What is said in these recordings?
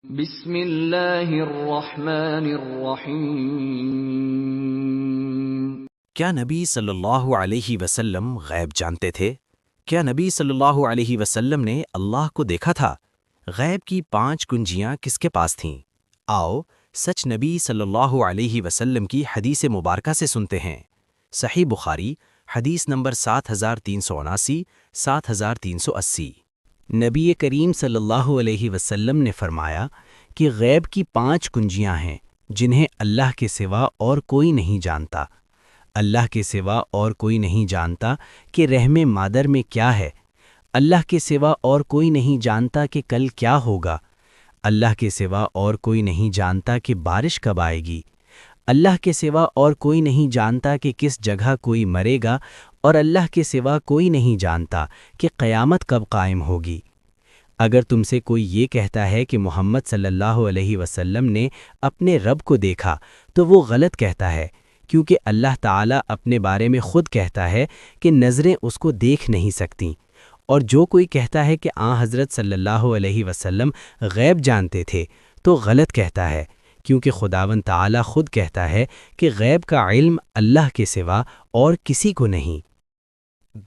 بسم اللہ الرحمن الرحیم۔ کیا نبی صلی اللہ علیہ وسلم غیب جانتے تھے؟ کیا نبی صلی اللہ علیہ وسلم نے اللہ کو دیکھا تھا؟ غیب کی 5 کنجیاں کس کے پاس تھیں؟ آؤ سچ نبی صلی اللہ علیہ وسلم کی حدیث مبارکہ سے سنتے ہیں۔ صحیح بخاری حدیث نمبر 7379 7380۔ نبی کریم صلی اللہ علیہ وسلم نے فرمایا کہ غیب کی 5 کنجیاں ہیں جنہیں اللہ کے سوا اور کوئی نہیں جانتا۔ اللہ کے سوا اور کوئی نہیں جانتا کہ رحم مادر میں کیا ہے۔ اللہ کے سوا اور کوئی نہیں جانتا کہ کل کیا ہوگا۔ اللہ کے سوا اور کوئی نہیں جانتا کہ بارش کب آئے گی۔ اللہ کے سوا اور کوئی نہیں جانتا کہ کس جگہ کوئی مرے گا، اور اللہ کے سوا کوئی نہیں جانتا کہ قیامت کب قائم ہوگی۔ اگر تم سے کوئی یہ کہتا ہے کہ محمد صلی اللہ علیہ وسلم نے اپنے رب کو دیکھا تو وہ غلط کہتا ہے، کیونکہ اللہ تعالیٰ اپنے بارے میں خود کہتا ہے کہ نظریں اس کو دیکھ نہیں سکتیں۔ اور جو کوئی کہتا ہے کہ حضرت صلی اللہ علیہ وسلم غیب جانتے تھے تو غلط کہتا ہے، کیونکہ خداوند تعالیٰ خود کہتا ہے کہ غیب کا علم اللہ کے سوا اور کسی کو نہیں۔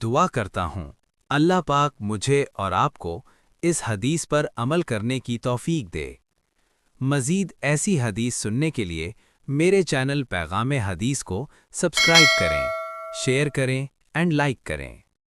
دعا کرتا ہوں اللہ پاک مجھے اور آپ کو اس حدیث پر عمل کرنے کی توفیق دے۔ مزید ایسی حدیث سننے کے لیے میرے چینل پیغام حدیث کو سبسکرائب کریں، شیئر کریں اینڈ لائک کریں۔